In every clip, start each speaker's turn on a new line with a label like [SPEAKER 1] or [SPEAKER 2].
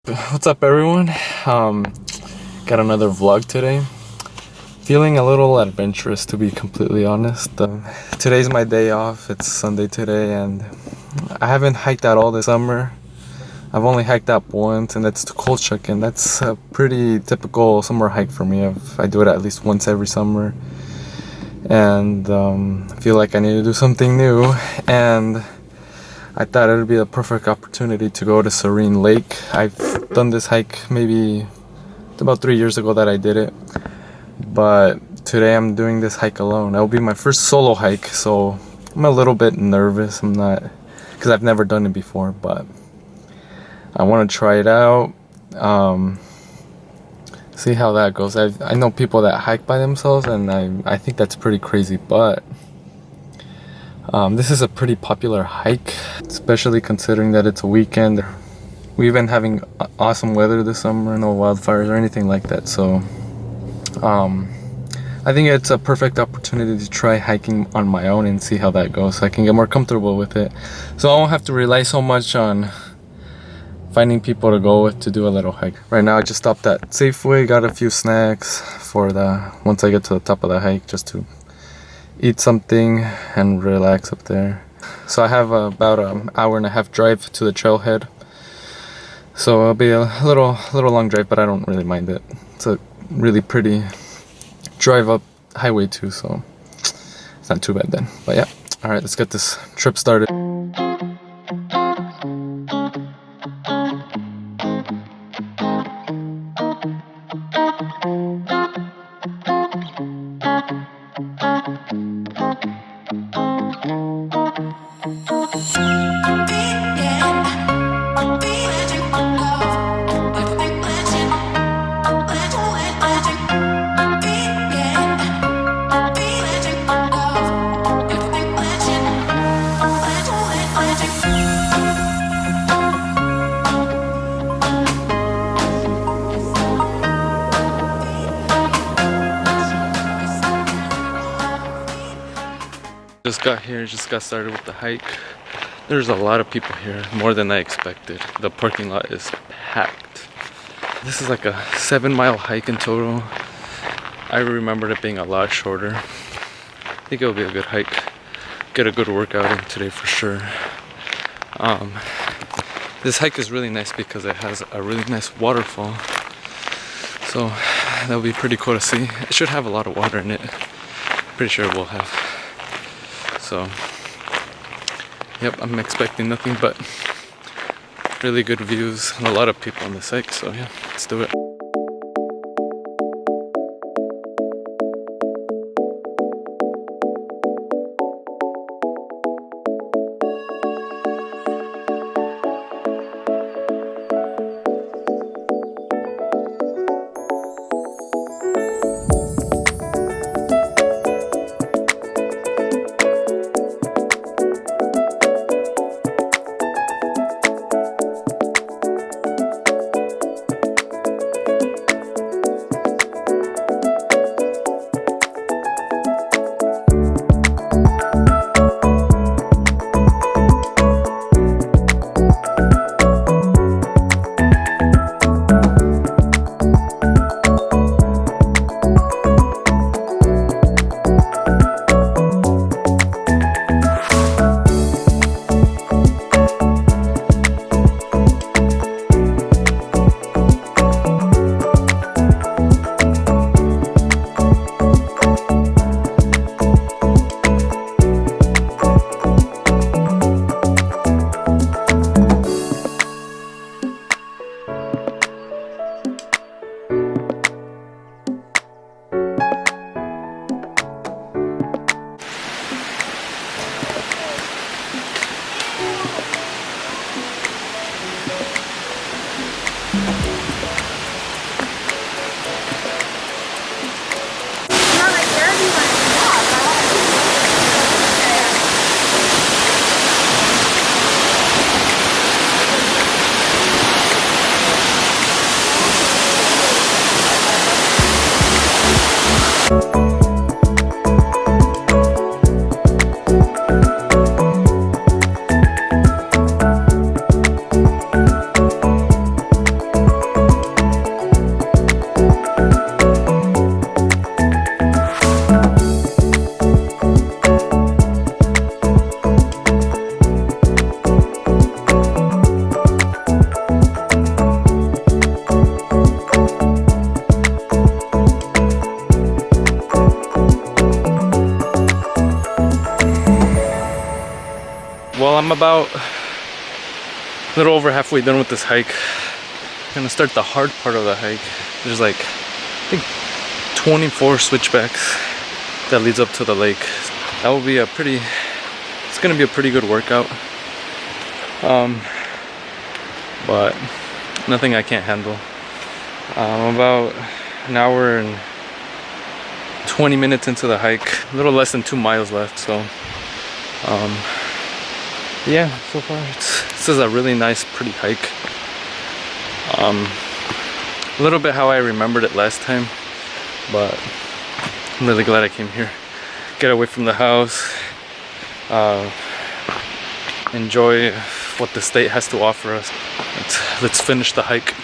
[SPEAKER 1] What's up, everyone? Got another vlog today. Feeling a little adventurous, to be completely honest. Today's my day off. It's Sunday today, and I haven't hiked at all this summer. I've only hiked up once, and that's to Kolchak, and that's a pretty typical summer hike for me. I do it at least once every summer, and I feel like I need to do something new. And I thought it would be a perfect opportunity to go to Serene Lake. I've done this hike maybe about 3 years ago that I did it, but today I'm doing this hike alone. It'll be my first solo hike, so I'm a little bit nervous. I'm not, because I've never done it before, but I want to try it out, see how that goes. I know people that hike by themselves, and I think that's pretty crazy, but this is a pretty popular hike, especially considering that it's a weekend. We've been having awesome weather this summer, no wildfires or anything like that, so I think it's a perfect opportunity to try hiking on my own and see how that goes, so I can get more comfortable with it, so I won't have to rely so much on finding people to go with to do a little hike. Right now I just stopped at Safeway, got a few snacks for once I get to the top of the hike, just to eat something and relax up there. So I have about an hour and a half drive to the trailhead, so it'll be a little long drive, but I don't really mind it. It's a really pretty drive up highway too, so it's not too bad then. But yeah, all right, let's get this trip started. Just got started with the hike. There's a lot of people here, more than I expected. The parking lot is packed. This is like a 7-mile hike in total. I remembered it being a lot shorter. I think it'll be a good hike. Get a good workout in today for sure. This hike is really nice because it has a really nice waterfall. So that'll be pretty cool to see. It should have a lot of water in it. Pretty sure it will have. So, yep, I'm expecting nothing but really good views and a lot of people on this hike, so yeah, let's do it. I'm about a little over halfway done with this hike. I'm gonna start the hard part of the hike. There's like, I think 24 switchbacks that leads up to the lake. That will be it's gonna be a pretty good workout. But nothing I can't handle. I'm about an hour and 20 minutes into the hike, a little less than 2 miles left. So yeah, so far this is a really nice, pretty hike. A little bit how I remembered it last time, but I'm really glad I came here. Get away from the house, enjoy what the state has to offer us. Let's finish the hike.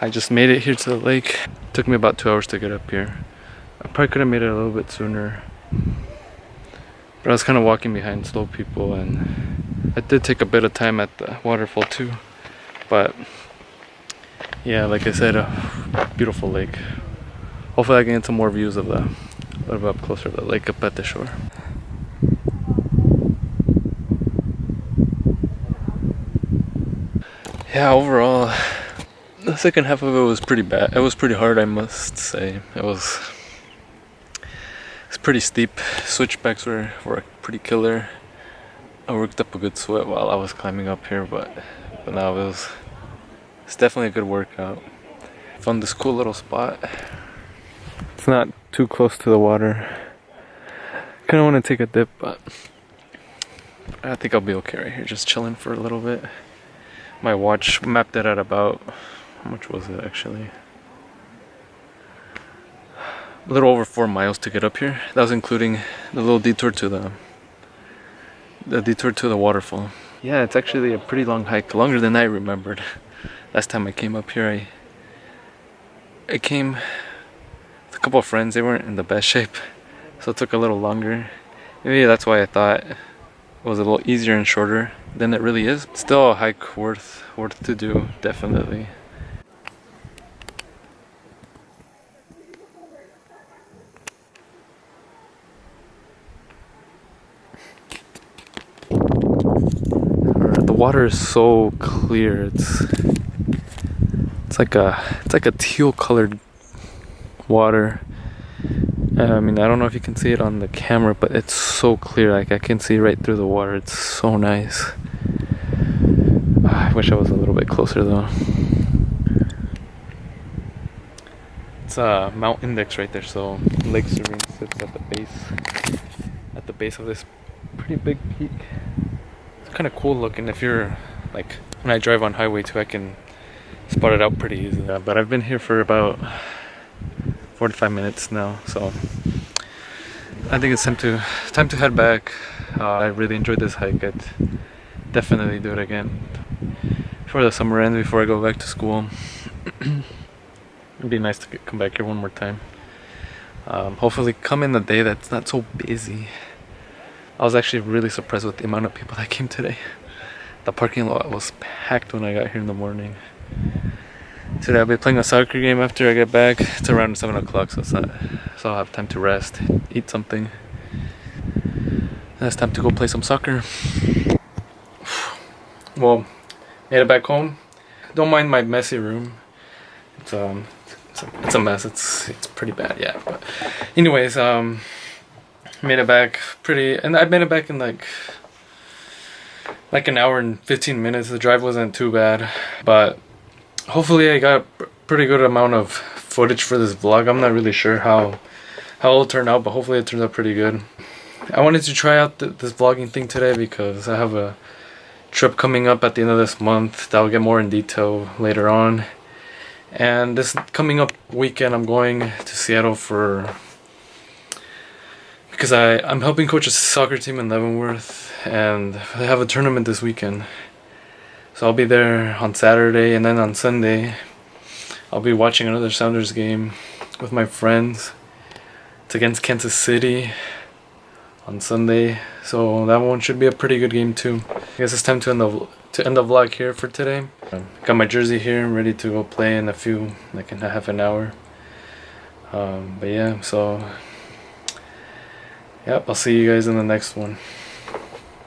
[SPEAKER 1] I just made it here to the lake. It took me about 2 hours to get up here. I probably could have made it a little bit sooner, but I was kind of walking behind slow people, and I did take a bit of time at the waterfall too. But yeah, like I said, a beautiful lake. Hopefully I can get some more views of a little bit up closer to the lake up at the shore. Yeah, overall, the second half of it was pretty bad. It was pretty hard, I must say. It's pretty steep. Switchbacks were pretty killer. I worked up a good sweat while I was climbing up here, but now it's definitely a good workout. Found this cool little spot. It's not too close to the water. Kind of want to take a dip, but I think I'll be okay right here, just chilling for a little bit. My watch mapped it at about, how much was it actually? A little over 4 miles to get up here. That was including the little detour to the waterfall. Yeah, it's actually a pretty long hike, longer than I remembered. Last time I came up here, I came with a couple of friends. They weren't in the best shape, so it took a little longer. Maybe that's why I thought it was a little easier and shorter than it really is. Still a hike worth to do, definitely. The water is so clear. It's like a teal colored water. I mean, I don't know if you can see it on the camera, but it's so clear. Like I can see right through the water. It's so nice. I wish I was a little bit closer though. It's Mount Index right there. So Lake Serene sits at the base of this pretty big peak. It's kind of cool looking. If you're like, when I drive on highway too, I can spotted out pretty easily. But I've been here for about 45 minutes now, so I think it's time to head back. I really enjoyed this hike. I'd definitely do it again before the summer ends, before I go back to school. It'd be nice to come back here one more time. Hopefully come in a day that's not so busy. I was actually really surprised with the amount of people that came today. The parking lot was packed when I got here in the morning. Today I'll be playing a soccer game after I get back. It's around 7 o'clock, so I'll have time to rest, eat something. And it's time to go play some soccer. Well, made it back home. Don't mind my messy room. It's a mess. It's pretty bad, yeah. But anyways, made it back and I made it back in like an hour and 15 minutes. The drive wasn't too bad, but hopefully I got a pretty good amount of footage for this vlog. I'm not really sure how it'll turn out, but hopefully it turns out pretty good. I wanted to try out this vlogging thing today because I have a trip coming up at the end of this month that I'll get more in detail later on. And this coming up weekend I'm going to Seattle because I'm helping coach a soccer team in Leavenworth, and they have a tournament this weekend. So I'll be there on Saturday, and then on Sunday I'll be watching another Sounders game with my friends. It's against Kansas City on Sunday, so that one should be a pretty good game too. I guess it's time to end the vlog here for today. Got my jersey here, I'm ready to go play in in half an hour. But yeah, so yep, I'll see you guys in the next one.